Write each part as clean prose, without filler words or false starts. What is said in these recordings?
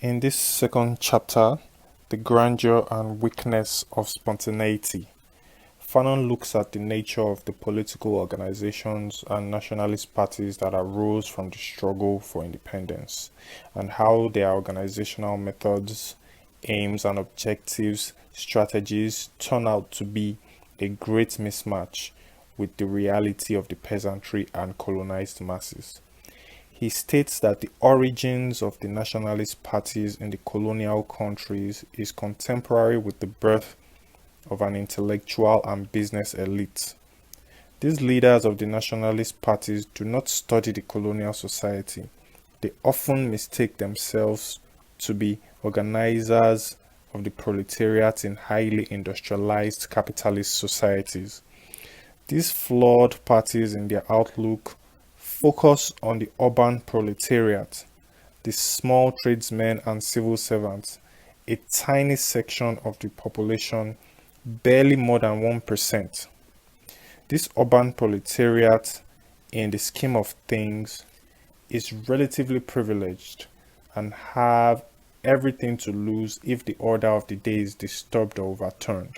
In this second chapter, the grandeur and weakness of spontaneity, Fanon looks at the nature of the political organizations and nationalist parties that arose from the struggle for independence, and how their organizational methods, aims, and objectives, strategies turn out to be a great mismatch with the reality of the peasantry and colonized masses. He states that the origins of the nationalist parties in the colonial countries is contemporary with the birth of an intellectual and business elite. These leaders of the nationalist parties do not study the colonial society. They often mistake themselves to be organizers of the proletariat in highly industrialized capitalist societies. These flawed parties in their outlook focus on the urban proletariat, the small tradesmen and civil servants, a tiny section of the population, barely more than 1%. This urban proletariat, in the scheme of things, is relatively privileged and have everything to lose if the order of the day is disturbed or overturned.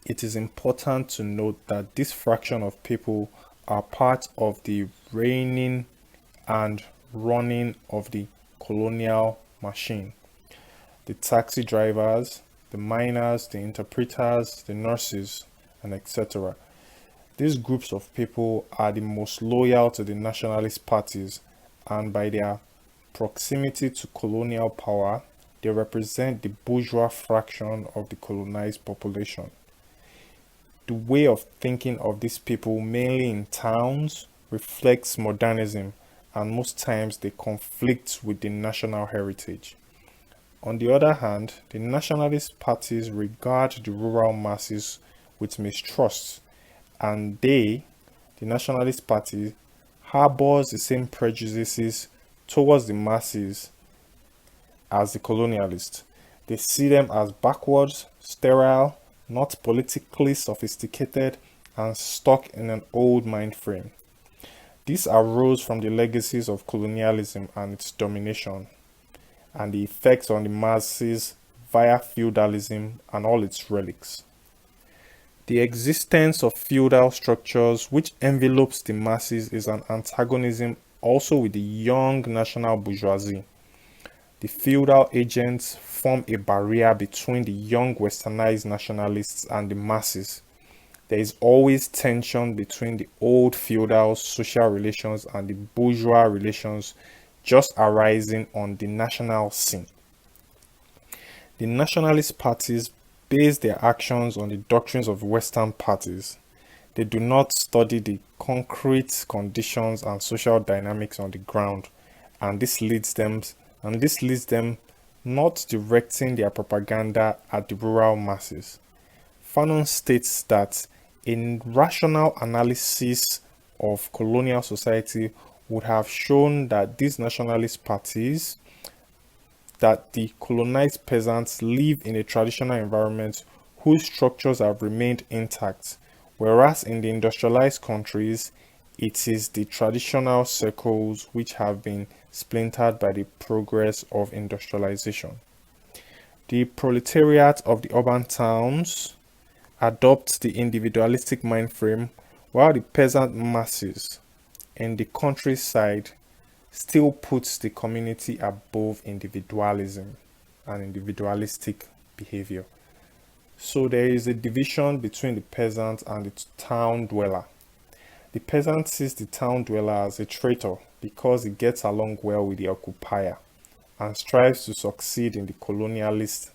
It is important to note that this fraction of people are part of the reigning and running of the colonial machine. The taxi drivers, the miners, the interpreters, the nurses, and etc. These groups of people are the most loyal to the nationalist parties, and by their proximity to colonial power, they represent the bourgeois fraction of the colonized population. The way of thinking of these people, mainly in towns, reflects modernism, and most times they conflict with the national heritage. On the other hand, the nationalist parties regard the rural masses with mistrust, and the nationalist party, harbors the same prejudices towards the masses as the colonialists. They see them as backwards, sterile, not politically sophisticated, and stuck in an old mind frame. This arose from the legacies of colonialism and its domination, and the effects on the masses via feudalism and all its relics. The existence of feudal structures which envelopes the masses is an antagonism also with the young national bourgeoisie. The feudal agents form a barrier between the young westernized nationalists and the masses. There is always tension between the old feudal social relations and the bourgeois relations just arising on the national scene. The nationalist parties base their actions on the doctrines of Western parties. They do not study the concrete conditions and social dynamics on the ground, and this leads them not directing their propaganda at the rural masses. Fanon states that a rational analysis of colonial society would have shown that these nationalist parties, that the colonized peasants live in a traditional environment whose structures have remained intact, whereas in the industrialized countries, it is the traditional circles which have been splintered by the progress of industrialization. The proletariat of the urban towns adopts the individualistic mind frame, while the peasant masses in the countryside still puts the community above individualism and individualistic behavior. So there is a division between the peasant and the town dweller. The peasant sees the town dweller as a traitor because he gets along well with the occupier and strives to succeed in the colonialist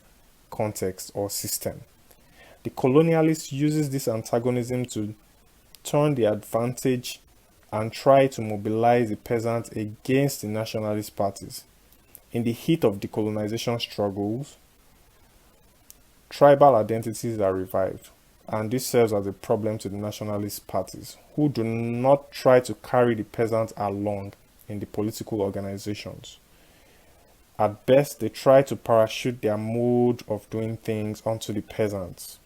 context or system. The colonialist uses this antagonism to turn the advantage and try to mobilize the peasants against the nationalist parties. In the heat of decolonization struggles, tribal identities are revived, and this serves as a problem to the nationalist parties, who do not try to carry the peasants along in the political organizations. At best, they try to parachute their mode of doing things onto the peasants.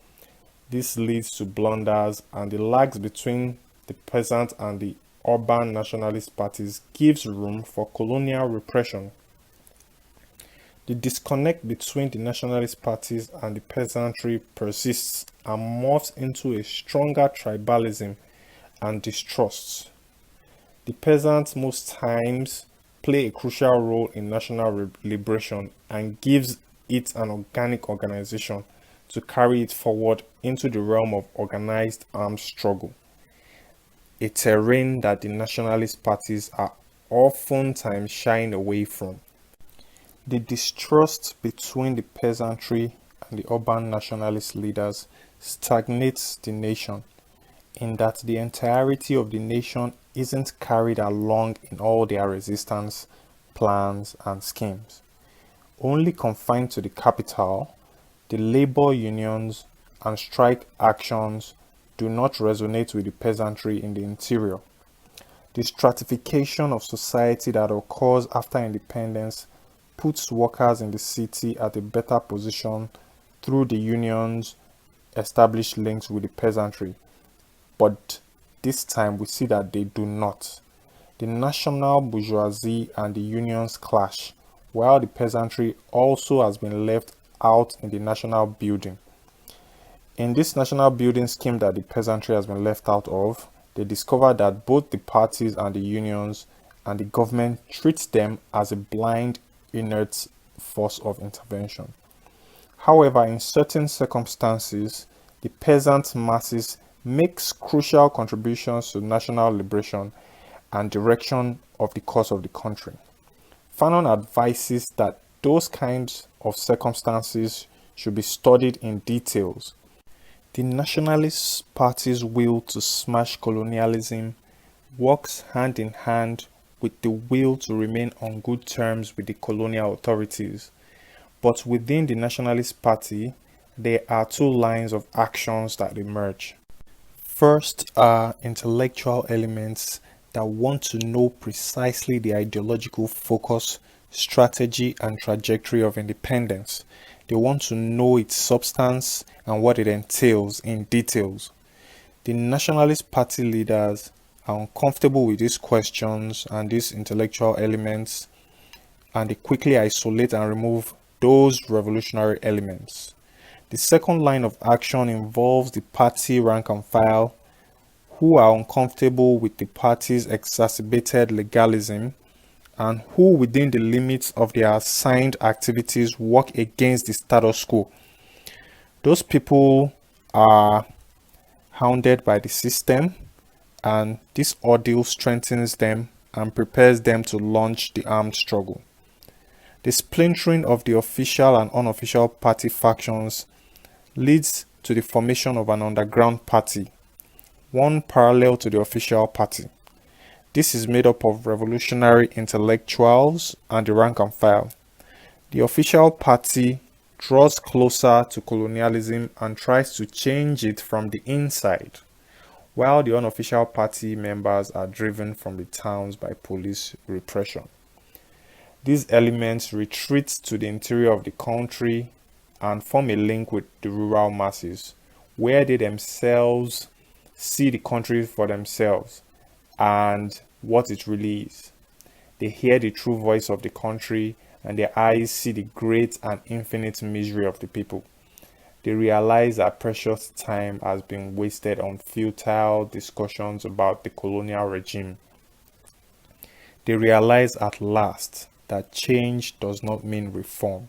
This leads to blunders, and the lags between the peasant and the urban nationalist parties gives room for colonial repression. The disconnect between the nationalist parties and the peasantry persists and morphs into a stronger tribalism and distrust. The peasants most times play a crucial role in national liberation and gives it an organic organization to carry it forward into the realm of organized armed struggle, a terrain that the nationalist parties are oftentimes shying away from. The distrust between the peasantry and the urban nationalist leaders stagnates the nation, in that the entirety of the nation isn't carried along in all their resistance plans and schemes. Only confined to the capital, the labor unions and strike actions do not resonate with the peasantry in the interior. The stratification of society that occurs after independence puts workers in the city at a better position through the unions' established links with the peasantry. But this time we see that they do not. The national bourgeoisie and the unions clash, while the peasantry also has been left out in the national building. In this national building scheme that the peasantry has been left out of, they discover that both the parties and the unions and the government treat them as a blind, inert force of intervention. However, in certain circumstances, the peasant masses makes crucial contributions to national liberation and direction of the course of the country. Fanon advises that those kinds of circumstances should be studied in details. The nationalist party's will to smash colonialism works hand in hand with the will to remain on good terms with the colonial authorities. But within the nationalist party, there are two lines of actions that emerge. First are intellectual elements that want to know precisely the ideological focus, strategy, and trajectory of independence. They want to know its substance and what it entails in details. The Nationalist Party leaders are uncomfortable with these questions and these intellectual elements, and they quickly isolate and remove those revolutionary elements. The second line of action involves the party rank and file, who are uncomfortable with the party's exacerbated legalism and who, within the limits of their assigned activities, work against the status quo. Those people are hounded by the system, and this ordeal strengthens them and prepares them to launch the armed struggle. The splintering of the official and unofficial party factions leads to the formation of an underground party, one parallel to the official party. This is made up of revolutionary intellectuals and the rank and file. The official party draws closer to colonialism and tries to change it from the inside, while the unofficial party members are driven from the towns by police repression. These elements retreat to the interior of the country and form a link with the rural masses, where they themselves see the country for themselves and what it really is. They hear the true voice of the country, and their eyes see the great and infinite misery of the people. They realize that precious time has been wasted on futile discussions about the colonial regime. They realize at last that change does not mean reform,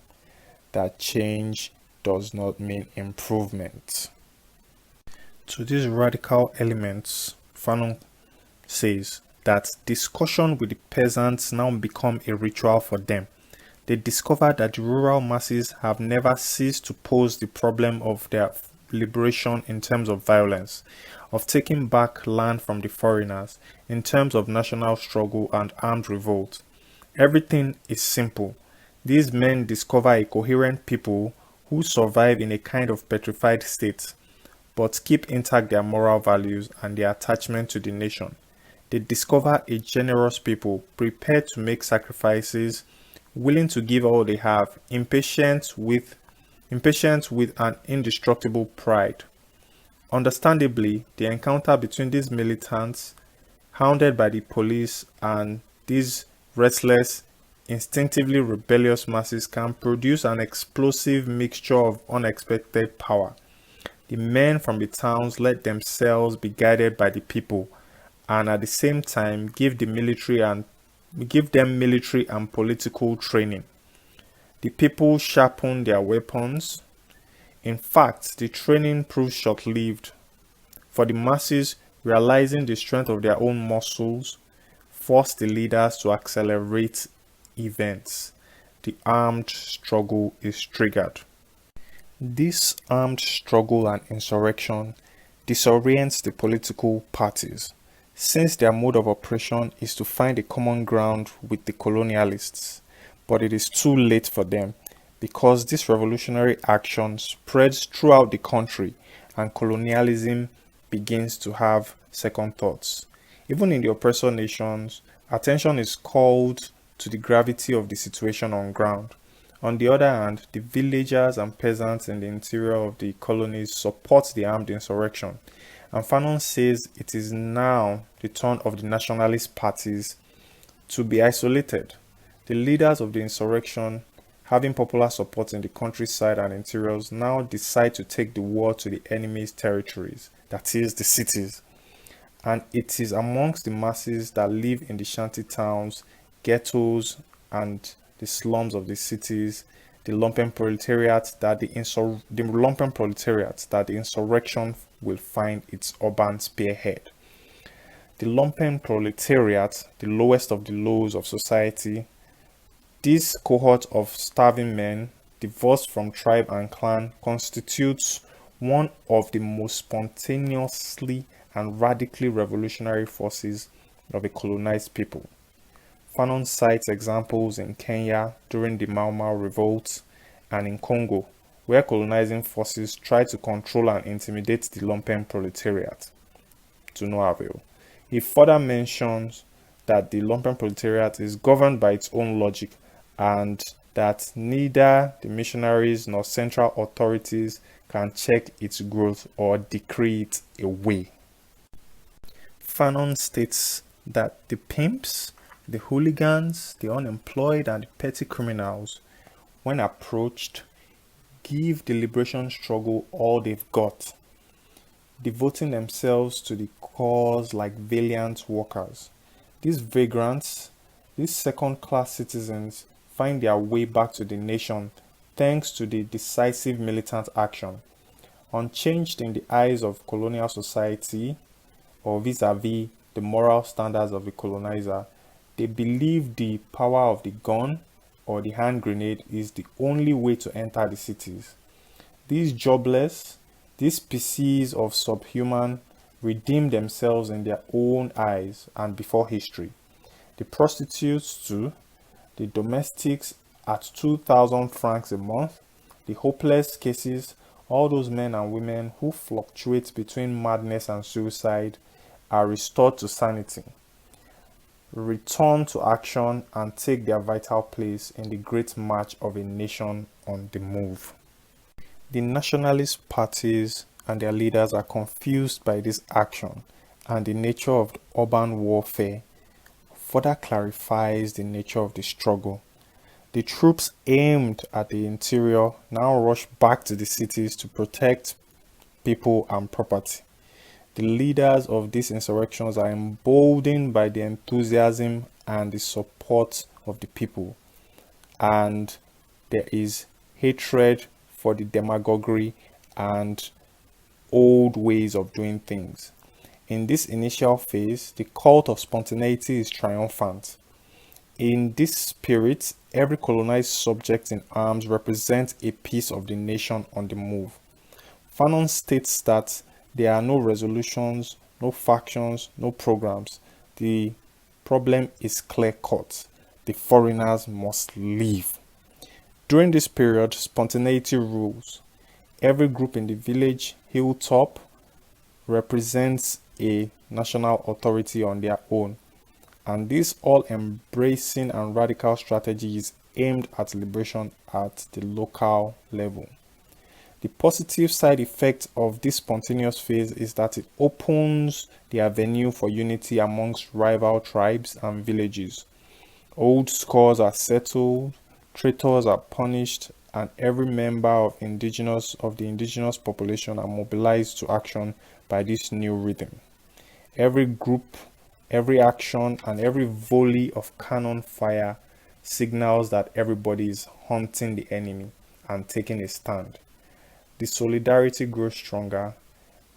that change does not mean improvement. To these radical elements, Fanon says that discussion with the peasants now become a ritual for them. They discover that the rural masses have never ceased to pose the problem of their liberation in terms of violence, of taking back land from the foreigners, in terms of national struggle and armed revolt. Everything is simple. These men discover a coherent people who survive in a kind of petrified state, but keep intact their moral values and their attachment to the nation. They discover a generous people prepared to make sacrifices, willing to give all they have, impatient with an indestructible pride. Understandably, the encounter between these militants, hounded by the police, and these restless instinctively rebellious masses can produce an explosive mixture of unexpected power. The men from the towns let themselves be guided by the people, and at the same time give them military and political training. The people sharpen their weapons. In fact, the training proved short-lived, for the masses, realizing the strength of their own muscles, forced the leaders to accelerate events. The armed struggle is triggered. This armed struggle and insurrection disorients the political parties, since their mode of operation is to find a common ground with the colonialists. But it is too late for them, because this revolutionary action spreads throughout the country and colonialism begins to have second thoughts. Even in the oppressor nations, attention is called to the gravity of the situation on ground. On the other hand, the villagers and peasants in the interior of the colonies support the armed insurrection, and Fanon says it is now the turn of the nationalist parties to be isolated. The leaders of the insurrection, having popular support in the countryside and interiors, now decide to take the war to the enemy's territories, that is, the cities. And it is amongst the masses that live in the shanty towns, ghettos, and the slums of the cities, the lumpen proletariat that the insurrection will find its urban spearhead. The lumpen proletariat, the lowest of the lows of society, this cohort of starving men, divorced from tribe and clan, constitutes one of the most spontaneously and radically revolutionary forces of a colonized people. Fanon cites examples in Kenya during the Mau Mau revolts and in Congo, where colonizing forces tried to control and intimidate the lumpen proletariat, to no avail. He further mentions that the lumpen proletariat is governed by its own logic and that neither the missionaries nor central authorities can check its growth or decree it away. Fanon states that the pimps, the hooligans, the unemployed, and the petty criminals, when approached, give the liberation struggle all they've got, devoting themselves to the cause like valiant workers. These vagrants, these second-class citizens, find their way back to the nation thanks to the decisive militant action. Unchanged in the eyes of colonial society or vis-a-vis the moral standards of the colonizer, they believe the power of the gun or the hand grenade is the only way to enter the cities. These jobless, these species of subhuman, redeem themselves in their own eyes and before history. The prostitutes too, the domestics at 2,000 francs a month, the hopeless cases, all those men and women who fluctuate between madness and suicide are restored to sanity, return to action, and take their vital place in the great march of a nation on the move. The nationalist parties and their leaders are confused by this action, and the nature of the urban warfare further clarifies the nature of the struggle. The troops aimed at the interior now rush back to the cities to protect people and property. The leaders of these insurrections are emboldened by the enthusiasm and the support of the people, and there is hatred for the demagoguery and old ways of doing things. In this initial phase, the cult of spontaneity is triumphant. In this spirit, every colonized subject in arms represents a piece of the nation on the move. Fanon states that there are no resolutions, no factions, no programs. The problem is clear-cut. The foreigners must leave. During this period, spontaneity rules. Every group in the village, hilltop, represents a national authority on their own. And this all-embracing and radical strategy is aimed at liberation at the local level. The positive side effect of this spontaneous phase is that it opens the avenue for unity amongst rival tribes and villages. Old scores are settled, traitors are punished, and every member of the indigenous population are mobilized to action by this new rhythm. Every group, every action, and every volley of cannon fire signals that everybody is hunting the enemy and taking a stand. The solidarity grows stronger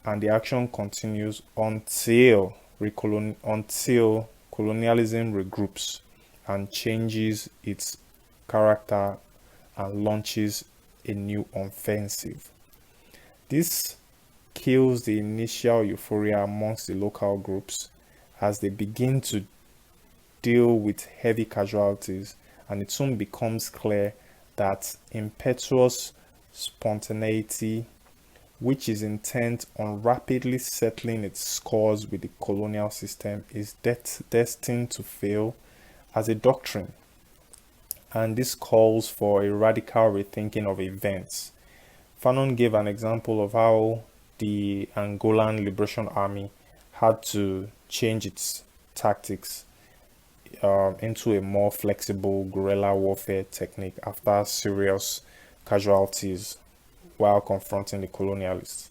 and the action continues until colonialism regroups and changes its character and launches a new offensive. This kills the initial euphoria amongst the local groups as they begin to deal with heavy casualties, and it soon becomes clear that impetuous spontaneity, which is intent on rapidly settling its scores with the colonial system, is destined to fail as a doctrine. And this calls for a radical rethinking of events. Fanon gave an example of how the Angolan Liberation Army had to change its tactics into a more flexible guerrilla warfare technique after serious casualties while confronting the colonialists.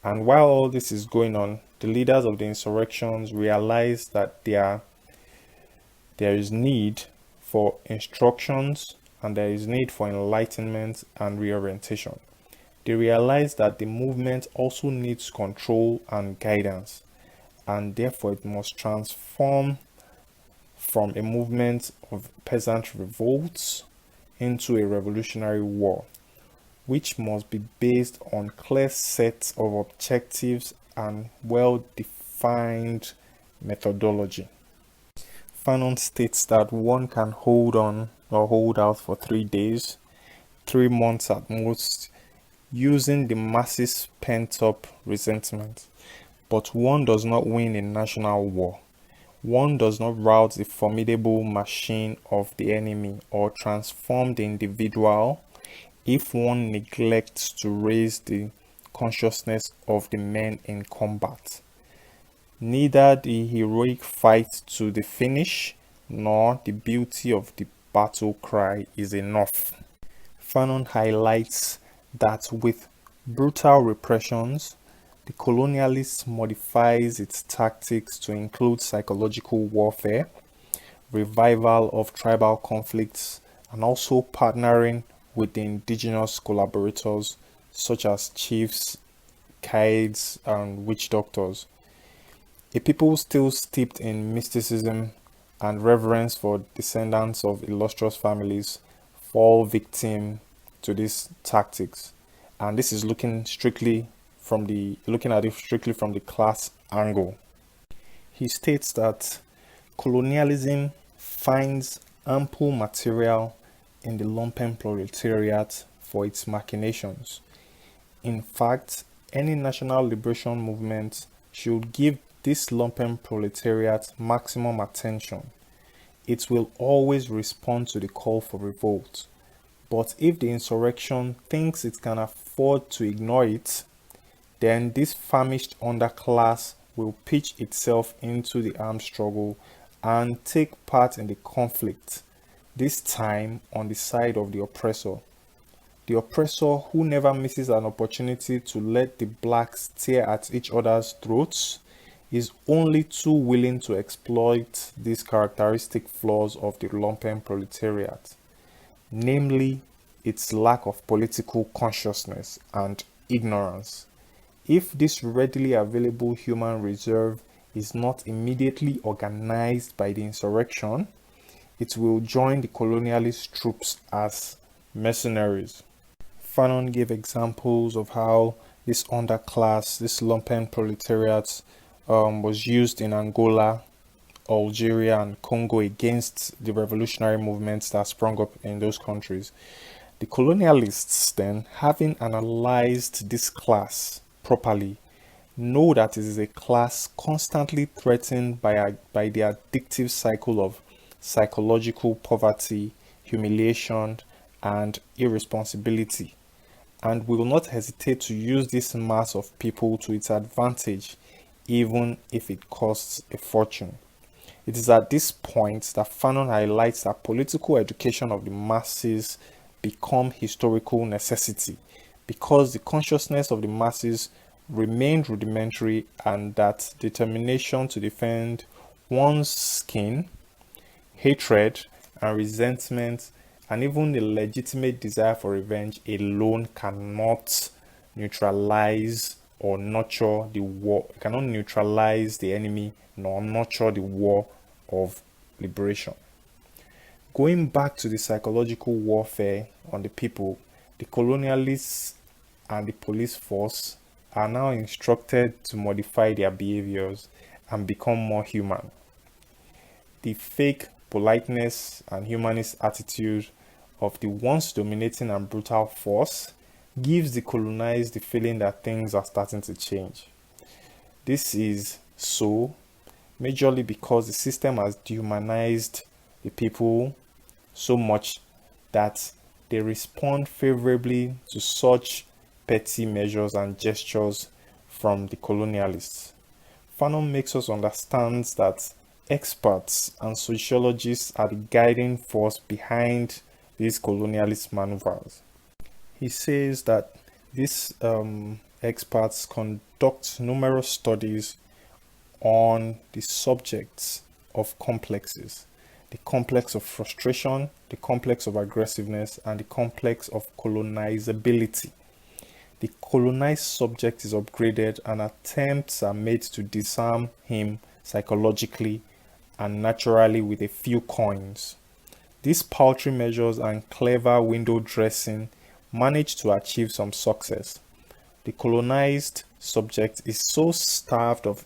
And while all this is going on, the leaders of the insurrections realize that there is need for instructions and there is need for enlightenment and reorientation. They realize that the movement also needs control and guidance, and therefore it must transform from a movement of peasant revolts into a revolutionary war, which must be based on clear sets of objectives and well-defined methodology. Fanon states that one can hold on or hold out for 3 days, 3 months at most, using the masses' pent-up resentment. But one does not win a national war. One does not rout the formidable machine of the enemy or transform the individual if one neglects to raise the consciousness of the men in combat. Neither the heroic fight to the finish nor the beauty of the battle cry is enough. Fanon highlights that with brutal repressions, the colonialist modifies its tactics to include psychological warfare, revival of tribal conflicts, and also partnering with the indigenous collaborators such as chiefs, guides, and witch doctors. A people still steeped in mysticism and reverence for descendants of illustrious families fall victim to these tactics. And this is looking at it strictly from the class angle. He states that colonialism finds ample material in the lumpen proletariat for its machinations. In fact, any national liberation movement should give this lumpen proletariat maximum attention. It will always respond to the call for revolt. But if the insurrection thinks it can afford to ignore it, then this famished underclass will pitch itself into the armed struggle and take part in the conflict, this time on the side of the oppressor. The oppressor who never misses an opportunity to let the blacks tear at each other's throats is only too willing to exploit these characteristic flaws of the lumpen proletariat, namely its lack of political consciousness and ignorance. If this readily available human reserve is not immediately organized by the insurrection, it will join the colonialist troops as mercenaries. Fanon gave examples of how this underclass, this lumpen proletariat, was used in Angola, Algeria, and Congo against the revolutionary movements that sprung up in those countries. The colonialists then, having analyzed this class properly, know that it is a class constantly threatened by the addictive cycle of psychological poverty, humiliation, and irresponsibility, and will not hesitate to use this mass of people to its advantage, even if it costs a fortune. It is at this point that Fanon highlights that political education of the masses become historical necessity because the consciousness of the masses remained rudimentary and that determination to defend one's skin, hatred, and resentment, and even the legitimate desire for revenge alone cannot neutralize or nurture the war, cannot neutralize the enemy nor nurture the war of liberation. Going back to the psychological warfare on the people, the colonialists and the police force are now instructed to modify their behaviors and become more human. The fake politeness and humanist attitude of the once dominating and brutal force gives the colonized the feeling that things are starting to change. This is so majorly because the system has dehumanized the people so much that they respond favorably to such petty measures and gestures from the colonialists. Fanon makes us understand that experts and sociologists are the guiding force behind these colonialist maneuvers. He says that these experts conduct numerous studies on the subjects of complexes, the complex of frustration, the complex of aggressiveness, and the complex of colonizability. The colonized subject is upgraded and attempts are made to disarm him psychologically and naturally with a few coins. These paltry measures and clever window dressing manage to achieve some success. The colonized subject is so starved of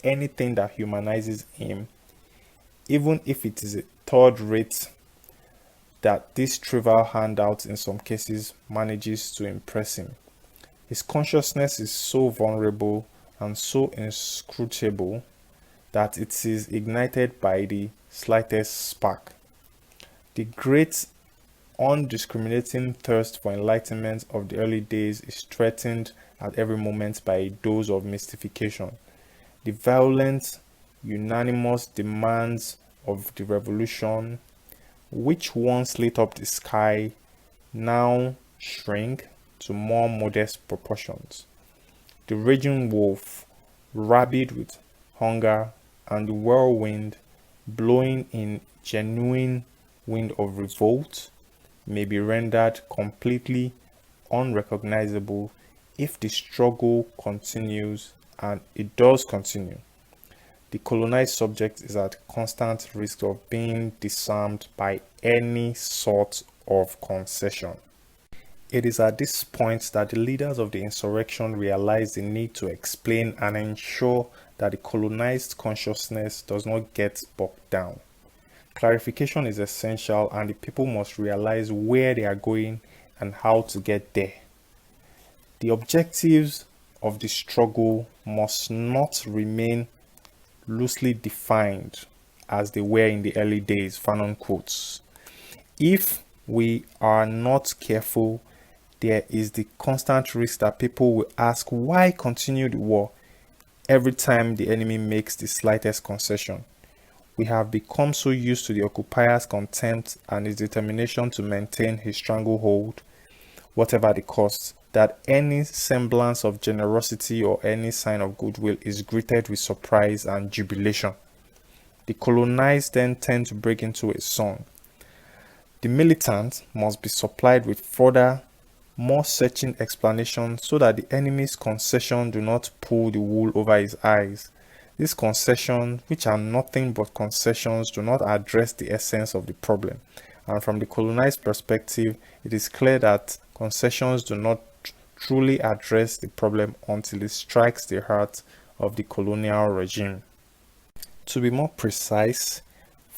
anything that humanizes him, even if it is a third rate, that this trivial handout in some cases manages to impress him. His consciousness is so vulnerable and so inscrutable that it is ignited by the slightest spark. The great undiscriminating thirst for enlightenment of the early days is threatened at every moment by a dose of mystification. The violent, unanimous demands of the revolution, which once lit up the sky, now shrink to more modest proportions. The raging wolf, rabid with hunger, and the whirlwind, blowing in genuine wind of revolt, may be rendered completely unrecognizable if the struggle continues, and it does continue. The colonized subject is at constant risk of being disarmed by any sort of concession. It is at this point that the leaders of the insurrection realize the need to explain and ensure that the colonized consciousness does not get bogged down. Clarification is essential and the people must realize where they are going and how to get there. The objectives of the struggle must not remain loosely defined as they were in the early days, Fanon quotes. If we are not careful, there is the constant risk that people will ask why continue the war every time the enemy makes the slightest concession. We have become so used to the occupier's contempt and his determination to maintain his stranglehold, whatever the cost, that any semblance of generosity or any sign of goodwill is greeted with surprise and jubilation. The colonized then tend to break into a song. The militant must be supplied with further, more searching explanations so that the enemy's concession do not pull the wool over his eyes. These concessions, which are nothing but concessions, do not address the essence of the problem. And from the colonized perspective, it is clear that concessions do not truly address the problem until it strikes the heart of the colonial regime. To be more precise,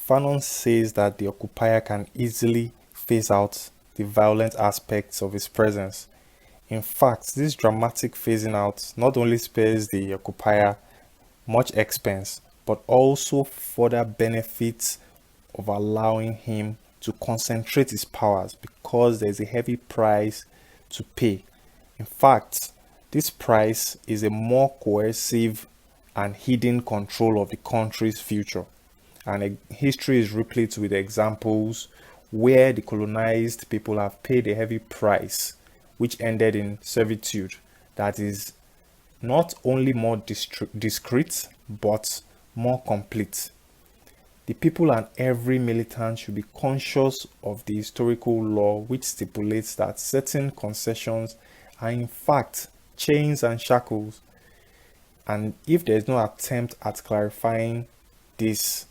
Fanon says that the occupier can easily phase out the violent aspects of his presence. In fact, this dramatic phasing out not only spares the occupier much expense, but also further benefits of allowing him to concentrate his powers because there's a heavy price to pay. In fact, this price is a more coercive and hidden control of the country's future. and history is replete with examples where the colonized people have paid a heavy price, which ended in servitude that is not only more discreet but more complete. The people and every militant should be conscious of the historical law which stipulates that certain concessions are in fact chains and shackles. And if there is no attempt at clarifying this,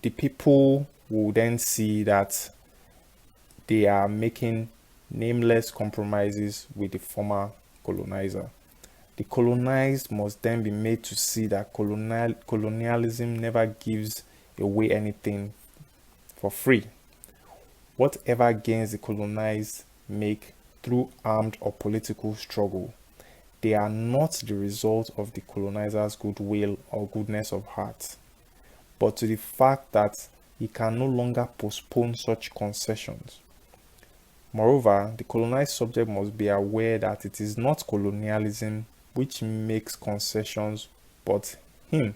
the people will then see that they are making nameless compromises with the former colonizer. The colonized must then be made to see that colonialism never gives away anything for free. Whatever gains the colonized make through armed or political struggle, they are not the result of the colonizer's goodwill or goodness of heart, but to the fact that he can no longer postpone such concessions. Moreover, the colonized subject must be aware that it is not colonialism which makes concessions, but him.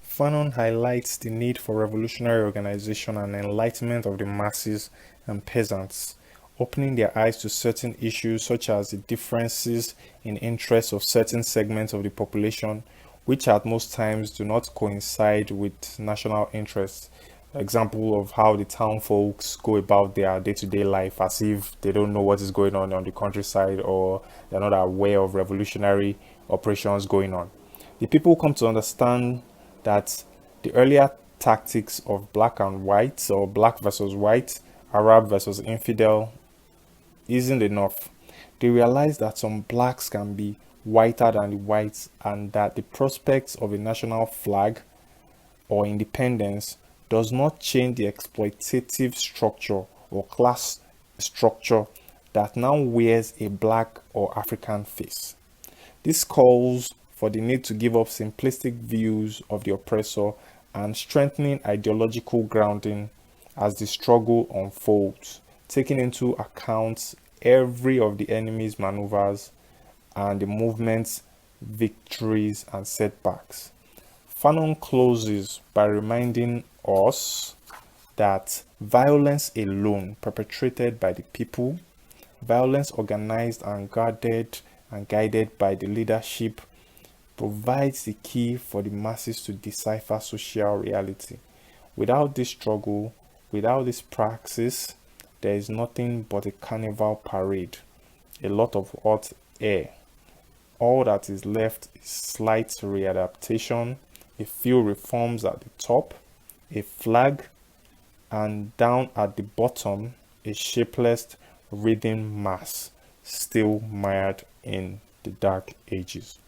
Fanon highlights the need for revolutionary organization and enlightenment of the masses and peasants, opening their eyes to certain issues such as the differences in interests of certain segments of the population, which at most times do not coincide with national interests. Example of how the town folks go about their day-to-day life as if they don't know what is going on the countryside, or they're not aware of revolutionary operations going on. The people come to understand that the earlier tactics of black and white, or black versus white, Arab versus infidel, isn't enough. They realize that some blacks can be whiter than the whites, and that the prospects of a national flag or independence does not change the exploitative structure or class structure that now wears a black or African face. This calls for the need to give up simplistic views of the oppressor and strengthening ideological grounding as the struggle unfolds, taking into account every of the enemy's maneuvers and the movement's victories and setbacks. Fanon closes by reminding us that violence alone perpetrated by the people, violence organized and guided by the leadership, provides the key for the masses to decipher social reality. Without this struggle, without this praxis, there is nothing but a carnival parade, a lot of hot air. All that is left is slight readaptation, a few reforms at the top, a flag, and down at the bottom, a shapeless, writhing mass, still mired in the dark ages.